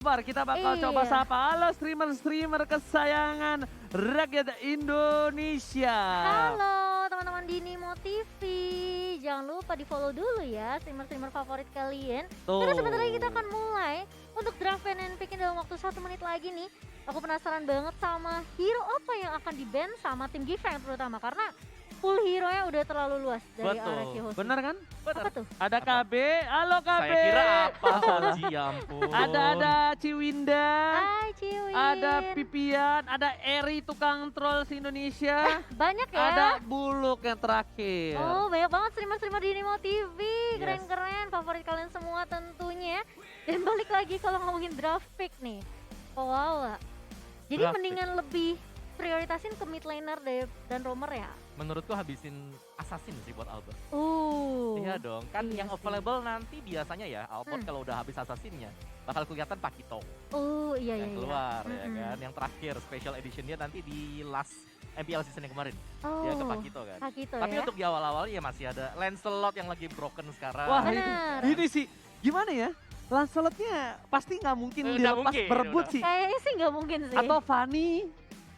Kita bakal coba Iya. sapa. Halo streamer-streamer kesayangan rakyat Indonesia. Halo teman-teman di Nimo TV. Jangan lupa di follow dulu ya streamer-streamer favorit kalian. Karena sebentar lagi kita akan mulai untuk draft fan and pick dalam waktu 1 menit lagi nih. Aku penasaran banget sama hero apa yang akan di-ban sama tim Gfang terutama. Karena full hero-nya udah terlalu luas dari RRQ Hoshi. Bener kan? Apa tuh? Ada KB. Halo KB. Saya kira apa Hoji, ya ampun. Ada Ciwinda. Hai Ciwi. Ada Pipian. Ada Eri tukang troll si Indonesia. Banyak ya. Ada Buluk yang terakhir. Oh, banyak banget streamer-streamer di Nimo TV. Yes. Keren-keren, favorit kalian semua tentunya. Dan balik lagi kalau ngomongin draft pick nih. Oh wow. Jadi Draft mendingan lebih prioritasin ke mid laner dan roamer ya. Menurutku habisin assassin sih buat Albert. Iya Iya dong, kan Iya yang sih. available nanti biasanya ya Albert kalau udah habis assassinnya bakal kelihatan Pakito Oh iya yang iya. keluar ya Mm-mm. kan. Yang terakhir special editionnya nanti di last MPL season yang kemarin Oh. dia ke Pakito kan. Pakito Tapi ya. untuk di awal-awal ya masih ada Lancelot yang lagi broken sekarang. Wah Benar. ini sih gimana ya? Lancelotnya pasti nggak mungkin Nggak dilepas mungkin, berebut udah. sih. Kayaknya sih nggak mungkin sih. Atau Fanny.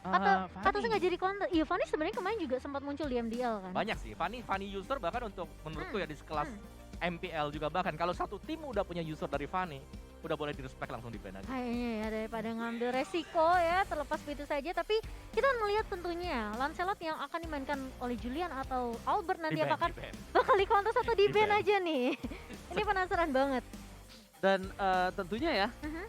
Atau sih nggak jadi counter. Iya, Fanny sebenarnya kemarin juga sempat muncul di MDL kan. banyak sih Fanny user bahkan untuk menurutku ya di sekelas MPL juga bahkan kalau satu tim udah punya user dari Fanny udah boleh direspek langsung di ban aja. Kayaknya ya daripada ngambil resiko ya terlepas begitu saja. Tapi kita melihat tentunya Lancelot yang akan dimainkan oleh Julian atau Albert nanti Di ban, apakah di ban. bakal di counter atau di ban Di-ban. aja nih. Ini penasaran banget. Dan tentunya ya, Mhm.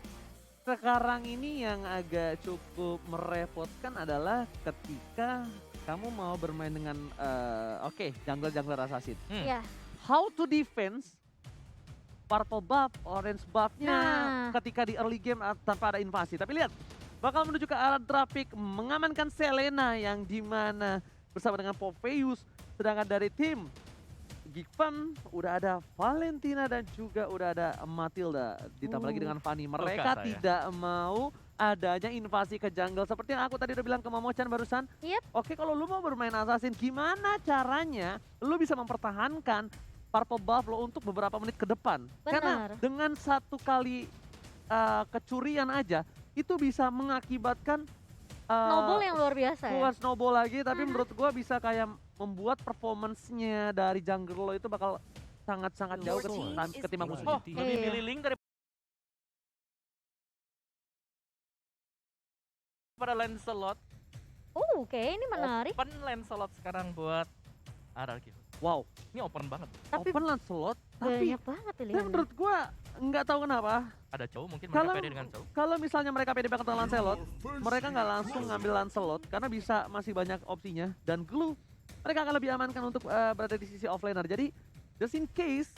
sekarang ini yang agak cukup merepotkan adalah ketika kamu mau bermain dengan jungler assassin. Ya. How to defense purple buff, orange buffnya Nah. ketika di early game tanpa ada invasi. Tapi lihat, bakal menuju ke arah traffic mengamankan Selena yang dimana bersama dengan Popeyus. Sedangkan dari tim Gfan udah ada Valentina dan juga udah ada Matilda. Ditambah lagi dengan Fanny. Mereka saya. tidak mau adanya invasi ke jungle. Seperti yang aku tadi udah bilang ke Momochan barusan. Yep. Oke, kalau lu mau bermain assassin, gimana caranya lu bisa mempertahankan purple buff lo untuk beberapa menit ke depan? Karena Benar. dengan satu kali kecurian aja, itu bisa mengakibatkan Snowball yang luar biasa ya. bukan snowball lagi, tapi menurut gua bisa kayak membuat performance-nya dari jungle lo itu bakal sangat-sangat jauh ketimbang musuh. Oh, lebih Iya. milih Link daripada Lancelot. Oh, oke, ini menarik. Open Lancelot sekarang buat RRQ. Wow, Ini open banget. Tapi open Lancelot, tapi banyak banget dan pilihannya. menurut gua nggak tahu kenapa. Ada cowok mungkin mereka Kalau pede dengan cowok. kalau misalnya mereka pede banget dengan Lancelot, mereka nggak langsung ngambil Lancelot karena bisa masih banyak opsinya dan Glue mereka akan lebih amankan untuk berada di sisi offlaner. Jadi just in case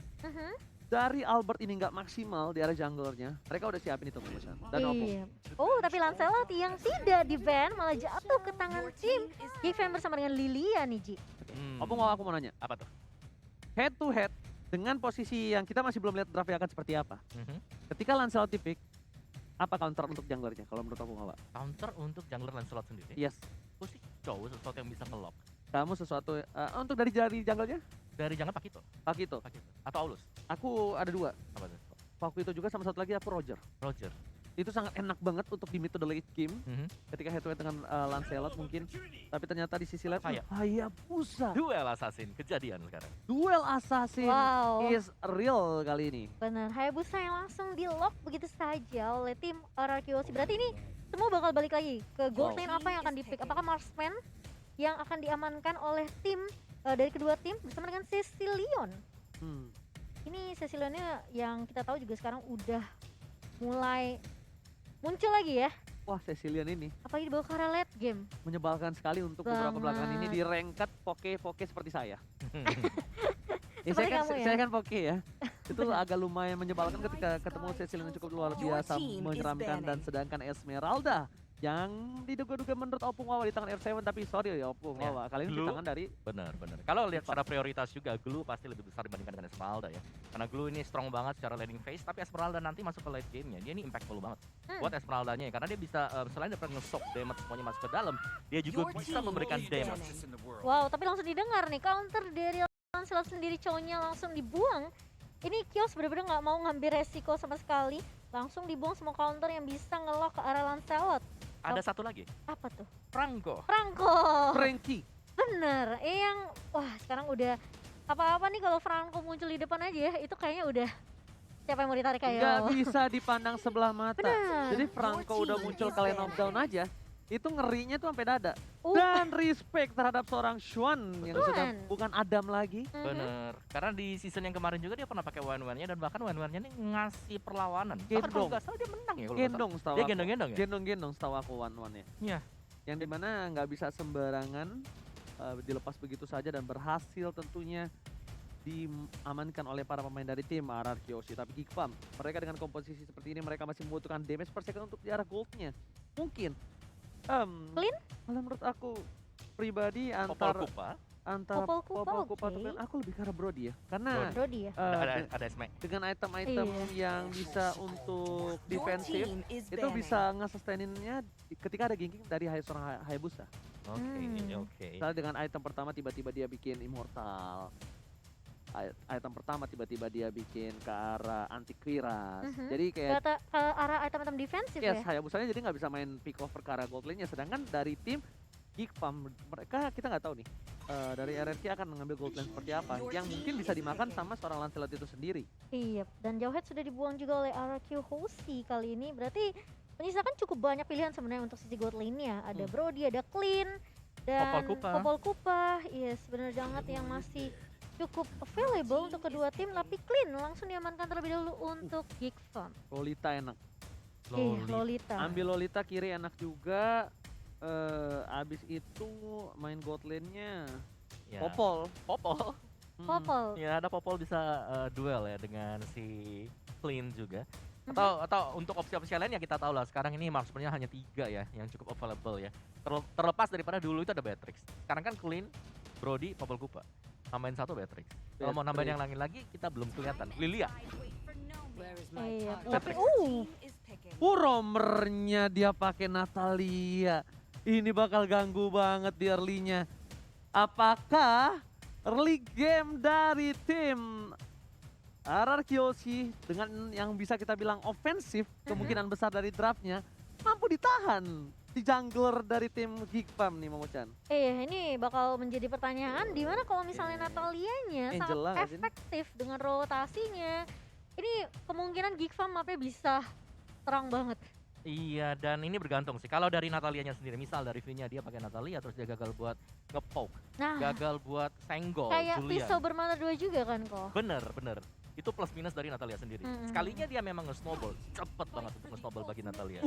dari Albert ini nggak maksimal di area junglernya, mereka udah siapin itu dan Oppo. Iya. Oh, tapi Lancelot yang tidak di ban malah jatuh ke tangan tim Gfan bersama dengan Lilia nih, Ji. Oppo aku mau nanya, Apa tuh? head to head dengan posisi yang kita masih belum lihat draftnya akan seperti apa. Ketika Lancelot di pick, apa counter untuk junglernya kalau menurut aku nggak? Counter untuk jungler Lancelot sendiri. Yes, Aku sih cowok sesuatu yang bisa nge-lock. kamu sesuatu untuk dari junglernya? Dari jungler Pakito. Pakito. Atau Aulus. Aku ada 2. Apa tuh? Waktu itu juga sama satu lagi aku Roger. Roger. Itu sangat enak banget untuk di mid to the late game ketika head to head dengan Lancelot mungkin. Tapi ternyata di sisi lain Hayabusa. Duel assassin kejadian sekarang. Duel assassin Wow. is real kali ini. Benar, Hayabusa yang langsung di lock begitu saja oleh tim RRQ Hoshi. Berarti ini semua bakal balik lagi ke gold lane apa yang akan di-pick? Apakah Marksman yang akan diamankan oleh tim dari kedua tim bersama dengan Cecilion? Hmm. Ini Cecilionnya yang kita tahu juga sekarang udah mulai muncul lagi ya. Wah, Cecilion ini Apalagi dibawa ke arah late game. menyebalkan sekali untuk beberapa belakangan ini Banget. di ranked poke seperti saya. Seperti kamu ya? Saya kan poke ya. Itu agak lumayan menyebalkan ketika ketemu Cecilion yang cukup luar biasa menyeramkan dan sedangkan Esmeralda yang diduga-duga menurut Opung Wawa di tangan R7, tapi sorry ya Opung Ya, Wawa, kali ini di Glue. tangan dari Benar. Kalau lihat secara prioritas juga Glue pasti lebih besar dibandingkan dengan Esmeralda ya. Karena Glue ini strong banget secara laning phase, tapi Esmeralda nanti masuk ke late game-nya. Dia ini impactful banget buat Esmeraldanya ya. Karena dia bisa selain dapat nge-shock damage semuanya masuk ke dalam, dia juga bisa memberikan damage. Wow, tapi langsung didengar nih counter dari Lancelot sendiri, cowoknya langsung dibuang. Ini Kios bener-bener nggak mau ngambil resiko sama sekali. Langsung dibuang semua counter yang bisa ngelock ke arah Lancelot. Ada satu lagi, Apa tuh? Franco. Franco. Frankie. Bener. Yang wah sekarang udah apa-apa nih kalau Franco muncul di depan aja ya, itu kayaknya udah siapa yang mau ditarik Nggak ayo. bisa dipandang sebelah mata. Bener. Jadi Franco udah muncul ke lane of down aja, itu ngerinya tuh sampai dada. Uh, Dan respect terhadap seorang Xuan yang sudah Xuan. bukan Adam lagi. Bener, karena di season yang kemarin juga dia pernah pakai one-one-nya dan bahkan one-one-nya ini ngasih perlawanan. Bahkan kalau Gendong. nggak salah dia menang ya kalau nggak Gendong setahu Dia aku. gendong-gendong ya? Gendong-gendong setahu aku one-one-nya. Iya. Yang dimana nggak bisa sembarangan dilepas begitu saja dan berhasil tentunya diamankan oleh para pemain dari tim RRQ Oshi. Tapi Geekfam, mereka dengan komposisi seperti ini mereka masih membutuhkan damage per second untuk di arah goldnya. Mungkin Clean? kalau menurut aku pribadi Popol antara Kupa, Popol Kupa, Popol Kupa atau oke. Clean, aku lebih ke arah Brody ya. Karena Brody ya. ada Esme. dengan item-item Iya. yang bisa untuk defensif itu bisa nge-sustaininnya ketika ada ganking dari seorang Hayabusa. Oke, oke. Misalnya dengan item pertama tiba-tiba dia bikin immortal. Item pertama tiba-tiba dia bikin ke arah anti-Quiras. Mhm. Jadi kayak Ke arah item-item defensif yes, ya. Hayabusanya jadi nggak bisa main pick over ke arah gold lane-nya. Sedangkan dari tim Geekfam, mereka kita nggak tahu nih dari RRQ akan mengambil gold lane seperti apa. Yang mungkin bisa dimakan sama seorang Lancelot itu sendiri. Iya, dan Jauhead sudah dibuang juga oleh RRQ Hoshi kali ini. Berarti menyisakan cukup banyak pilihan sebenarnya untuk sisi gold lane-nya. Ada Brody, ada Clean, dan Popol Kupa. Popol Kupa. Yes, benar banget yang masih cukup available untuk kedua tim. Tapi Clean langsung diamankan terlebih dahulu untuk Geekfam. Lolita enak. Iya, Lolita. Ambil Lolita kiri enak juga. Abis itu main gold lane-nya Ya. Popol. Popol. Popol. Ya, ada Popol bisa duel ya dengan si Clean juga. Atau untuk opsi-opsi lain ya kita tahu lah sekarang ini marksmannya hanya 3 ya yang cukup available ya. Terlepas daripada dulu itu ada Beatrix. Sekarang kan Clean, Brody, Popol Kupa. Tambahin satu Beatrix. Kalau mau nambahin yang lain lagi kita belum kelihatan. Lilia. Iya, tapi Beatrix. Romernya dia pakai Natalia. Ini bakal ganggu banget di early-nya. Apakah early game dari tim RRQ Oshi dengan yang bisa kita bilang ofensif, kemungkinan besar dari draftnya, mampu ditahan di jungler dari tim Geekfam nih Momochan? ini bakal menjadi pertanyaan di mana kalau misalnya Natalianya sangat Angela nggak sih? efektif dengan rotasinya. Ini kemungkinan Geekfam mapnya bisa terang banget. Iya, dan ini bergantung sih. Kalau dari Natalianya sendiri, misal dari V-nya dia pakai Natalia terus dia gagal buat nge-poke, Nah, gagal buat senggol kayak Julian. pisau bermata dua juga kan kok. Bener. Itu plus minus dari Natalia sendiri. Mm-mm. Sekalinya dia memang nge-snowball, cepet banget untuk nge-snowball bagi Natalia.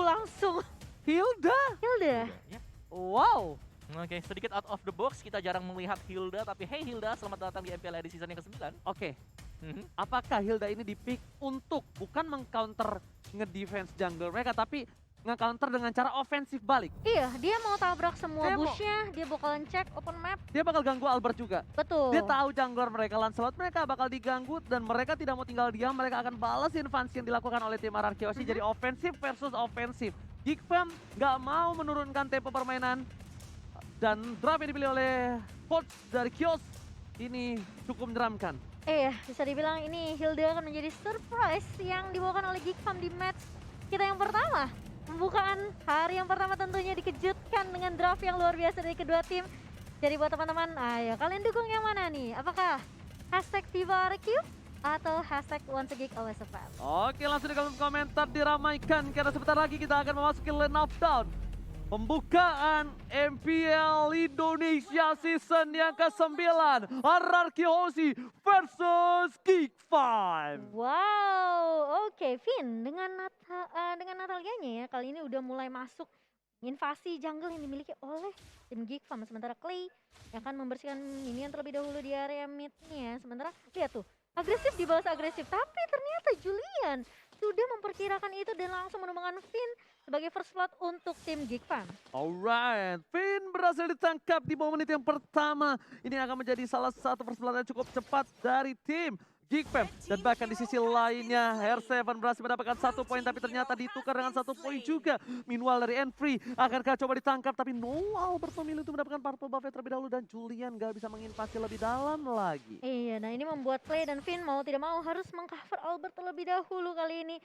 Langsung Hilda? Hilda. Ya. Wow. Oke, sedikit out of the box, kita jarang melihat Hilda, tapi hey Hilda, selamat datang di MPL di season yang ke-9. Oke, apakah Hilda ini dipick untuk bukan meng-counter nge-defense jungle mereka, tapi nge-counter dengan cara ofensif balik? Iya, dia mau tabrak semua Dia mau- bushnya, dia bakalan cek open map. Dia bakal ganggu Albert juga. Betul. Dia tahu jungler mereka Lancelot, mereka bakal diganggu dan mereka tidak mau tinggal diam, mereka akan balas invasi yang dilakukan oleh tim RRQ Oshi. Jadi ofensif versus ofensif. Geekfam nggak mau menurunkan tempo permainan dan draft yang dipilih oleh coach dari Kios ini cukup menyeramkan. Bisa dibilang ini Hilda akan menjadi surprise yang dibawakan oleh Geekfam di match kita yang pertama. Pembukaan hari yang pertama tentunya dikejutkan dengan draft yang luar biasa dari kedua tim. Jadi buat teman-teman, ayo kalian dukung yang mana nih? Apakah hashtag #VivaRQ atau hashtag #OnceAGeek_OSFM? Oke, langsung di kolom komentar diramaikan karena sebentar lagi kita akan memasuki lane of down. Pembukaan MPL Indonesia season yang ke-9. RRQ Oshi versus Geekfam. Wow, oke Vin dengan Natalianya ya kali ini udah mulai masuk invasi jungle yang dimiliki oleh tim Geekfam. Sementara Clay yang akan membersihkan minion terlebih dahulu di area midnya. Sementara lihat tuh, agresif dibalas agresif, tapi ternyata Julian sudah memperkirakan itu dan langsung menumbangkan Vin sebagai first blood untuk tim Geekfam. Alright, Finn berhasil ditangkap di bawah menit yang pertama. Ini akan menjadi salah satu first blood yang cukup cepat dari tim Geekfam. Dan bahkan di sisi lainnya, Hair7 berhasil mendapatkan 1 poin, tapi ternyata ditukar dengan 1 poin juga. Meanwhile dari Enfree, akankah coba ditangkap, tapi Albert memilih untuk mendapatkan purple buff terlebih dahulu, dan Julian gak bisa menginvasi lebih dalam lagi. Iya, nah ini membuat Clay dan Finn mau tidak mau harus mengcover Albert terlebih dahulu kali ini.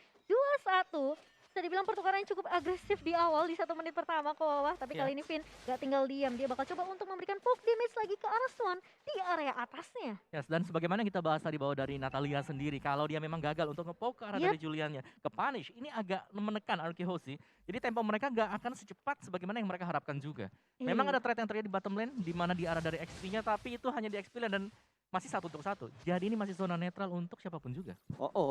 2-1. Bisa dibilang pertukaran yang cukup agresif di awal di 1 menit pertama ke bawah. Tapi kali ini Finn gak tinggal diam. Dia bakal coba untuk memberikan poke damage lagi ke arah Swan di area atasnya. Yes, dan sebagaimana kita bahas tadi bahwa dari Natalia sendiri, kalau dia memang gagal untuk nge-poke ke arah dari Juliannya ke punish, ini agak menekan Arkehosi. Jadi tempo mereka gak akan secepat sebagaimana yang mereka harapkan juga. Memang ada threat yang terjadi di bottom lane, di mana di arah dari XP-nya, tapi itu hanya di XP lane dan masih 1 untuk 1. Jadi ini masih zona netral untuk siapapun juga.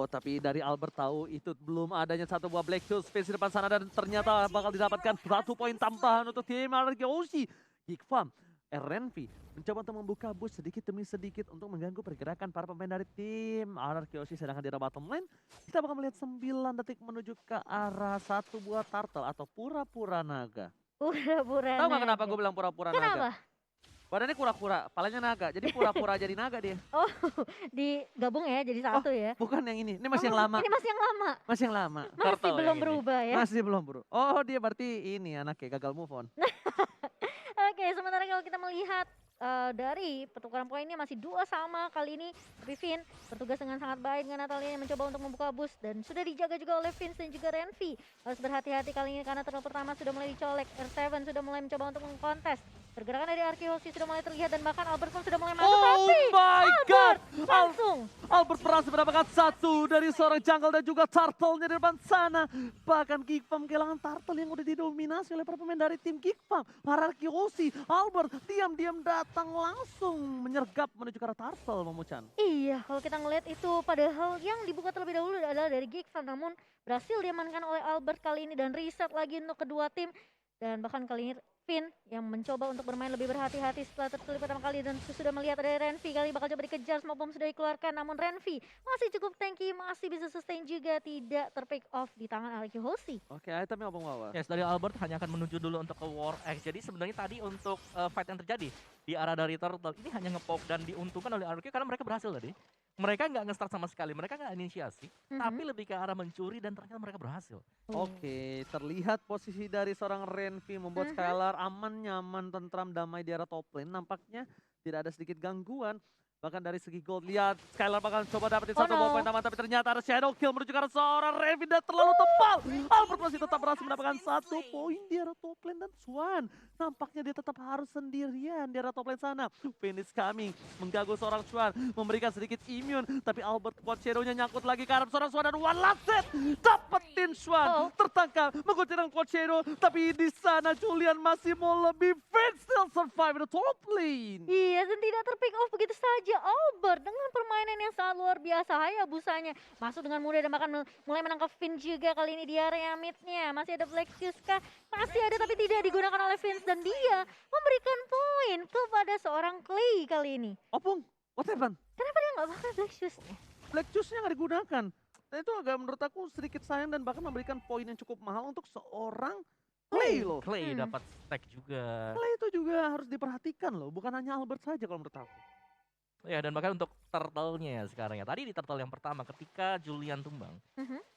Tapi dari Albert tahu itu belum adanya 1 buah Black Shield Space di depan sana, dan ternyata bakal didapatkan 1 poin tambahan untuk tim Arkehosi. Geekfam, RNV mencoba untuk membuka boost sedikit demi sedikit untuk mengganggu pergerakan para pemain dari tim Arkehosi. Sedangkan di arah bottom lane, kita bakal melihat 9 detik menuju ke arah 1 buah turtle atau pura-pura naga. Pura-pura Tahu naga. gak kenapa gue bilang pura-pura naga? Kenapa? Badannya kura-kura, palanya naga, jadi pura-pura jadi naga dia. Oh, digabung ya jadi satu ya. Bukan yang ini masih yang lama. Ini masih yang lama. Masih yang lama. Masih Turtle belum yang ini. berubah ya. Masih belum bro. Oh dia berarti ini anaknya gagal move on. Oke, sementara kalau kita melihat dari pertukaran poinnya masih 2 sama kali ini. Tapi Finn bertugas dengan sangat baik dengan Natalia yang mencoba untuk membuka boost. Dan sudah dijaga juga oleh Vince dan juga Renvi. Harus berhati-hati kali ini karena turtle pertama sudah mulai dicolek. R7 sudah mulai mencoba untuk mengkontes. Pergerakan dari Arkehosi sudah mulai terlihat dan bahkan Albert pun sudah mulai masuk. Oh Tapi my god! langsung Albert berhasil mendapatkan 1 dari seorang jungle dan juga turtle-nya di depan sana. Bahkan Geekfam kehilangan turtle yang udah didominasi oleh para pemain dari tim Geekfam. Arkehosi, Albert diam-diam datang langsung menyergap menuju ke arah turtle, Momo-chan. iya, kalau kita ngelihat itu padahal yang dibuka terlebih dahulu adalah dari Geekfam, namun berhasil diamankan oleh Albert kali ini dan reset lagi untuk kedua tim. Dan bahkan kali ini Finn yang mencoba untuk bermain lebih berhati-hati setelah tertulis pertama kali dan sudah melihat ada Renvi kali bakal coba dikejar, smoke bomb sudah dikeluarkan, namun Renvi masih cukup tanky, masih bisa sustain juga, tidak terpick off di tangan Arkehosi. Oke, itemnya apa Wawa? Yes, dari Albert hanya akan menuju dulu untuk ke War X. Jadi sebenarnya tadi untuk fight yang terjadi di arah dari Turtle ini hanya nge-poke dan diuntungkan oleh Arke karena mereka berhasil tadi. Mereka nggak nge-start sama sekali, mereka nggak inisiasi, tapi lebih ke arah mencuri dan ternyata mereka berhasil. Oke, terlihat posisi dari seorang Renvi membuat Skylar aman, nyaman, tentram, damai di arah top lane. Nampaknya tidak ada sedikit gangguan. Bahkan dari segi gold, lihat Skylar bakal coba dapetin 1 buah poin tambahan, tapi ternyata ada shadow kill menuju ke arah seorang Renvi dan terlalu tebal. Albert masih tetap berhasil mendapatkan 1 poin di arah top lane, dan Swan nampaknya dia tetap harus sendirian di arah top lane sana. Finish coming, mengganggu seorang Swan, memberikan sedikit immune, tapi Albert buat shadow-nya nyangkut lagi ke arah seorang Swan dan one last set. Dapetin Swan, tertangkap, menggunakan quad shadow, tapi di sana Julian masih mau lebih fit, still survive the top lane. Iya, dan tidak terpick off begitu saja. Albert dengan permainan yang sangat luar biasa, Hayabusanya masuk dengan mudah dan bahkan mulai menangkap Finn juga kali ini di area midnya. Masih ada Black Shoes kah? Masih ada tapi tidak digunakan oleh Vince dan dia memberikan poin kepada seorang Clay kali ini. Opung, what happened? Kenapa dia nggak pakai Black Shoes-nya? Black Juice-nya nggak digunakan. Dan itu agak menurut aku sedikit sayang dan bahkan memberikan poin yang cukup mahal untuk seorang Clay loh. Clay dapat stack juga. Clay itu juga harus diperhatikan loh, bukan hanya Albert saja kalau menurut aku. Ya, dan bahkan untuk turtle-nya ya sekarang ya. Tadi di turtle yang pertama ketika Julian tumbang,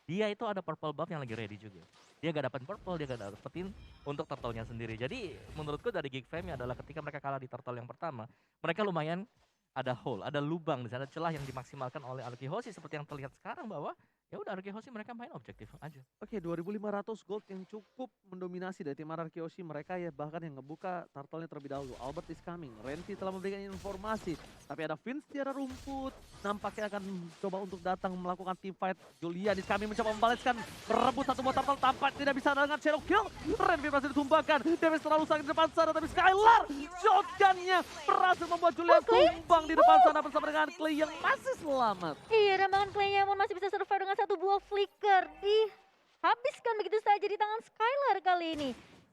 dia itu ada purple buff yang lagi ready juga. Dia gak dapetin purple, dia gak dapetin untuk turtle-nya sendiri. Jadi menurutku dari Geekfam adalah ketika mereka kalah di turtle yang pertama, mereka lumayan ada hole, ada lubang di sana, celah yang dimaksimalkan oleh Arkehosi seperti yang terlihat sekarang bahwa ya udah Arkehosi mereka main objektif aja. Oke, 2.500 gold yang cukup mendominasi dari tim Arkehosi. Mereka ya bahkan yang ngebuka turtle-nya terlebih dahulu. Albert is coming. Renvi telah memberikan informasi. Tapi ada Vince di arah rumput. Nampaknya akan coba untuk datang melakukan team fight. Julian is coming mencoba membalaskan. Merebut 1 buah turtle. Tampak tidak bisa dengan shadow kill. Renvi berhasil ditumbangkan. Damage terlalu sakit di depan sana. Tapi Skylar shotgun-nya berhasil membuat Julian tumbang di depan sana bersama dengan Clay yang masih selamat. Iya, dan bahkan Clay-nya pun masih bisa survive dengan 1 buah flicker. Dihabiskan begitu saja di tangan Skylar kali ini.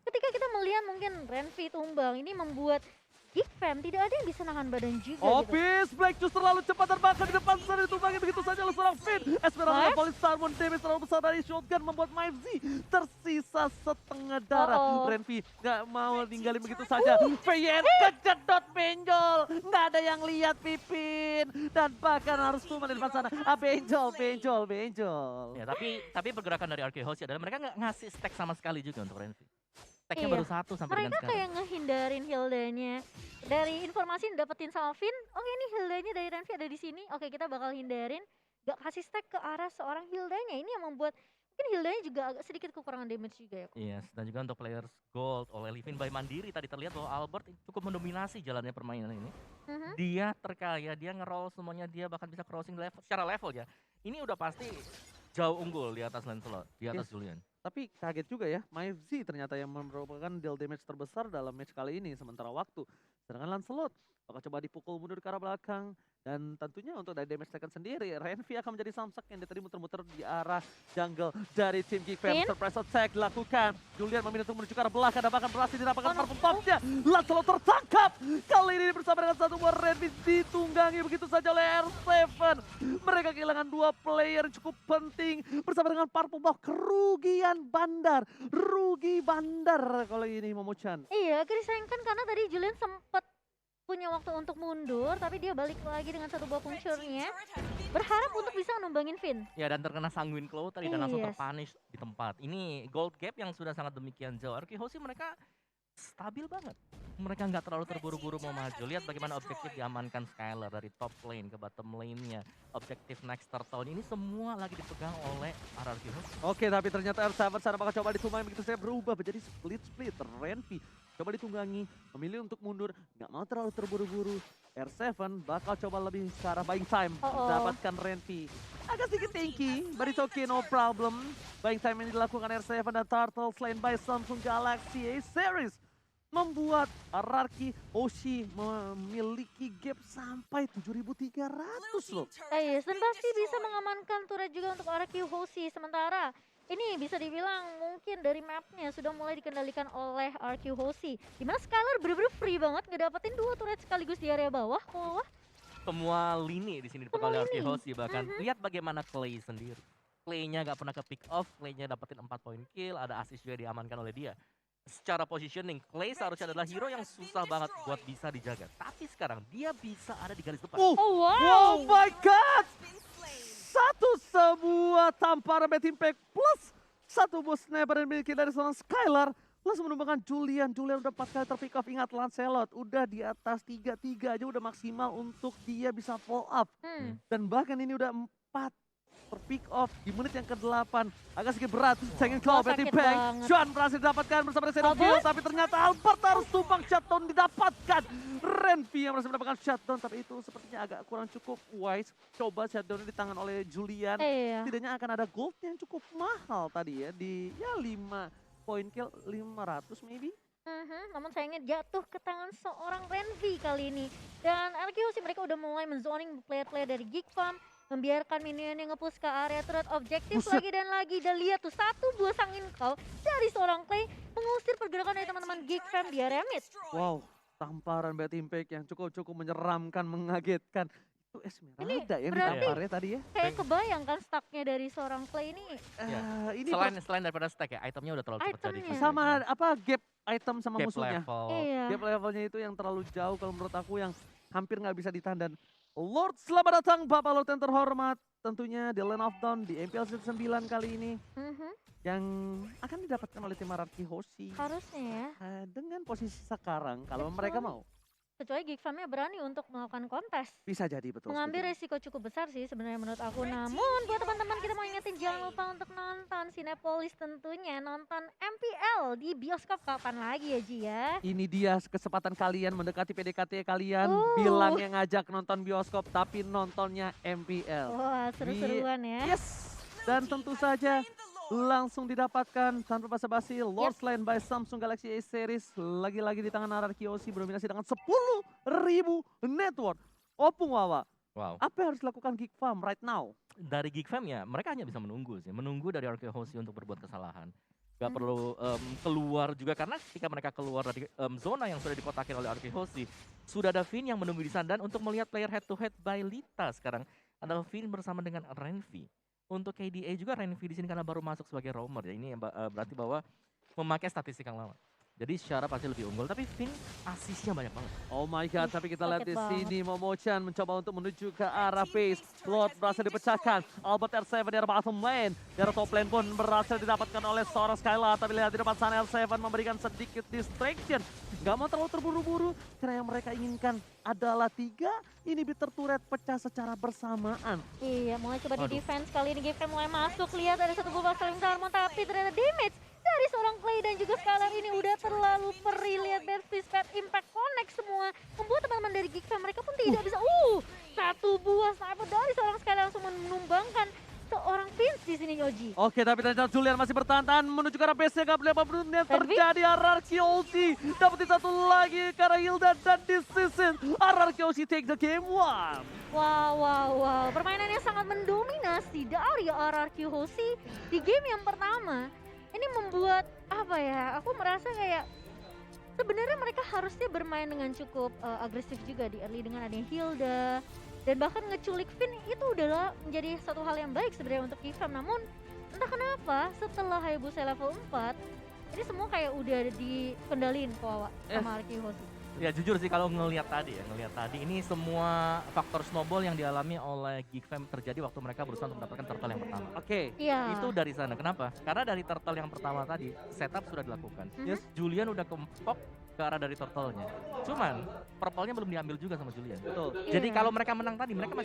Ketika kita melihat mungkin Renvi tumbang, ini membuat Geek Fam tidak ada yang bisa nahan badan juga gitu. Obis, Black Juice terlalu cepat dan bahkan di depan sana ditumpangi begitu saja oleh seorang Finn. Esmeralda Miles? Police Salmon damage terlalu besar dari shotgun membuat Miles Z tersisa setengah darah. Uh-oh. Renvi nggak mau ninggalin begitu saja. VN kejedot benjol, nggak ada yang lihat Pipin dan bahkan harus tumbang di depan sana. Benjol. Ya, tapi pergerakan dari Arkehosi adalah mereka nggak ngasih stack sama sekali juga untuk Renvi. Stacknya Iya. baru 1 sampai dengan Mereka sekarang. kayak ngehindarin Hildanya. Dari informasi yang dapetin sama Finn, oke ini Hildanya dari Renvi ada di sini. Oke, kita bakal hindarin. Gak kasih stack ke arah seorang Hildanya. Ini yang membuat mungkin Hildanya juga agak sedikit kekurangan damage juga ya. Yes, dan juga untuk players gold oleh Livin by Mandiri tadi terlihat bahwa Albert cukup mendominasi jalannya permainan ini. Mhm. Dia terkaya, dia nge-roll semuanya, dia bahkan bisa crossing level secara level ya. Ini udah pasti jauh unggul di atas Lancelot, di atas Yes. Julian. Tapi kaget juga ya, Miles Z ternyata yang merupakan deal damage terbesar dalam match kali ini sementara waktu. Sedangkan Lancelot bakal coba dipukul mundur ke arah belakang. Dan tentunya untuk dari damage taken sendiri, Renvi akan menjadi samsak yang tadi muter-muter di arah jungle dari tim Geek Fam. Finn? Surprise attack dilakukan. Julian memilih untuk menuju ke arah belakang dan bahkan berhasil didapatkan Oh, no. purple pumpnya. Lancelot tertangkap. Kali ini bersama dengan satu buah Renvi ditunggangi begitu saja oleh R7. Mereka kehilangan 2 player yang cukup penting bersama dengan purple buff. Kerugian bandar. Rugi bandar kalau ini Momochan. Iya, agak disayangkan karena tadi Julian sempat punya waktu untuk mundur, tapi dia balik lagi dengan satu buah puncurnya. Berharap untuk bisa numbangin Finn. Ya, dan terkena Sanguine Claw tadi dan langsung Yes. terpunish di tempat. Ini gold gap yang sudah sangat demikian jauh. Arkehosi mereka stabil banget. Mereka nggak terlalu terburu-buru mau maju. Lihat bagaimana objektif diamankan Skylar dari top lane ke bottom lane-nya. Objektif next turtle ini semua lagi dipegang oleh Arkehosi. Oke, tapi ternyata R7 sana bakal coba ditunggangi begitu saya berubah menjadi split. Renvi coba ditunggangi, memilih untuk mundur, nggak mau terlalu terburu-buru. R7 bakal coba lebih ke arah buying time, mendapatkan Renvi. Agak sedikit tanky, but it's okay, no problem. Buying time ini dilakukan R7 dan Turtle slain by Samsung Galaxy A Series. Membuat Ararki Hoshi memiliki gap sampai 7.300 loh. Yes, dan pasti bisa mengamankan turret juga untuk Araki Hoshi. Sementara ini bisa dibilang mungkin dari mapnya sudah mulai dikendalikan oleh Araki Hoshi. Dimana Skylar bener-bener free banget ngedapetin 2 turret sekaligus di area bawah. Wah, Semua lini di sini dipegang oleh Semua lini. Arkehosi bahkan. Lihat bagaimana Clay sendiri. Clay-nya nggak pernah ke pick off, Clay-nya dapetin 4 poin kill, ada assist juga diamankan oleh dia. Secara positioning, Clay seharusnya adalah hero yang susah banget buat bisa dijaga. Tapi sekarang dia bisa ada di garis depan. oh wow. Oh my god! Satu sebuah tamparan Bad Impact plus satu buah sniper yang dimiliki dari seorang Skylar. Langsung menumbangkan Julian. Julian udah 4 kali terpick off. Ingat Lancelot udah di atas 3-3 aja udah maksimal untuk dia bisa follow up. Dan bahkan ini udah 4 terpick off di menit yang ke-8. Agak sedikit berat. Second call Bad sakit Impact. banget. Juan berhasil didapatkan bersama dengan Shadow Kill. Albert? Tapi ternyata Albert harus tumbang shutdown didapatkan. Renvi yang berhasil mendapatkan shutdown. Tapi itu sepertinya agak kurang cukup wise. Coba shutdown di tangan oleh Julian. Iya. Setidaknya akan ada gold yang cukup mahal tadi ya. Di ya 5 poin kill 500 maybe. Namun sayangnya jatuh ke tangan seorang Renvi kali ini. Dan Arkehosi mereka udah mulai menzoning player-player dari Geek Farm. Membiarkan minion yang nge-push ke area turret objektif Buset. lagi dan lagi. Dan lihat tuh satu buah Sanguine Claw dari seorang Clay mengusir pergerakan dari teman-teman Geek Farm di area mid. Wow, tamparan Bad Impact yang cukup menyeramkan, mengagetkan. Itu Esmeralda yang berarti- ditamparnya tadi ya. Kayak kebayang kan stucknya dari seorang Clay ini. Ini Selain daripada stack ya, itemnya udah terlalu cepat jadi. Itemnya. sama apa gap item sama Gap musuhnya. level. Iya. Gap levelnya itu yang terlalu jauh kalau menurut aku yang hampir nggak bisa ditahan. Dan Lord selamat datang Bapak Lord yang terhormat. Tentunya di Land of Dawn di MPL Season 9 kali ini. Yang akan didapatkan oleh tim Araki Hoshi. Harusnya ya. Dengan posisi sekarang kalau mereka mau. Kecuali Geek Farm-nya berani untuk melakukan kontes. Bisa jadi betul. Mengambil setuju. resiko cukup besar sih sebenarnya menurut aku. Namun buat teman-teman kita mau ingetin jangan lupa untuk nonton Cinepolis tentunya. Nonton MPL di bioskop kapan lagi ya Ji ya. Ini dia kesempatan kalian mendekati PDKT kalian. Oh. Bilang yang ngajak nonton bioskop tapi nontonnya MPL. Wah seru-seruan ya. Yes. Dan tentu saja langsung didapatkan tanpa basa-basi Lord Slain by Samsung Galaxy A Series. Lagi-lagi di tangan Araki Hoshi berdominasi dengan 10.000 network. Opung Wawa, Wow. apa yang harus dilakukan Geek Farm right now? Dari Geek Fam ya, mereka hanya bisa menunggu sih. Menunggu dari Arkehosi untuk berbuat kesalahan. Nggak perlu keluar juga, karena ketika mereka keluar dari zona yang sudah dikotakin oleh Arkehosi, sudah ada Vin yang menunggu di sana. Dan untuk melihat player head to head by Lita sekarang adalah Vin bersama dengan Renvi. Untuk KDA juga Renvi di sini karena baru masuk sebagai roamer ya. Ini berarti bahwa memakai statistik yang lama. Jadi secara pasti lebih unggul, tapi Vin asisnya banyak banget. Oh my god, Ih, tapi kita lihat sakit di banget. sini Momochan mencoba untuk menuju ke arah base. Lord berhasil dipecahkan. Albert R7 dari bottom lane. Dari top lane pun berhasil didapatkan oleh seorang Skylar. Tapi lihat di depan sana R7 memberikan sedikit distraction. Gak mau terlalu terburu-buru karena yang mereka inginkan adalah 3 inhibitor turret pecah secara bersamaan. Iya, mulai coba di Waduh. defense kali ini Gifem mulai masuk. Lihat ada satu buah saling Sarmon, tapi ternyata damage dari seorang Clay dan juga Skylar ini udah terlalu perih. Lihat bad fist, bad impact, connect semua. Membuat teman-teman dari Gifem mereka pun tidak bisa. Satu buah sniper dari seorang Skylar langsung menumbangkan seorang Vince di sini Yoji. Oke, tapi ternyata Julian masih bertahan menuju ke arah base-nya. Gak boleh yang Renvi? terjadi. Ararki Ulti dapetin satu lagi ke arah Hilda. Dan di season Ararki Ulti take the game 1. Wow. Permainan yang sangat mendominasi dari RRQ Hoshi di game yang pertama. Ini membuat apa ya? Aku merasa kayak sebenarnya mereka harusnya bermain dengan cukup agresif juga di early dengan adanya Hilda dan bahkan ngeculik Finn itu udahlah menjadi satu hal yang baik sebenarnya untuk Gifem. Namun entah kenapa setelah Hayabusa level 4 ini semua kayak udah dikendalin Kawawa sama RRQ Hoshi. Ya jujur sih kalau ngelihat tadi ini semua faktor snowball yang dialami oleh Geekfam terjadi waktu mereka berusaha untuk mendapatkan turtle yang pertama. Oke. Iya. Itu dari sana. Kenapa? Karena dari turtle yang pertama tadi setup sudah dilakukan. Mhm. Julian udah kempok ke arah dari turtle-nya. Cuman purple-nya belum diambil juga sama Julian. Betul. Jadi Iya. kalau mereka menang tadi, mereka masih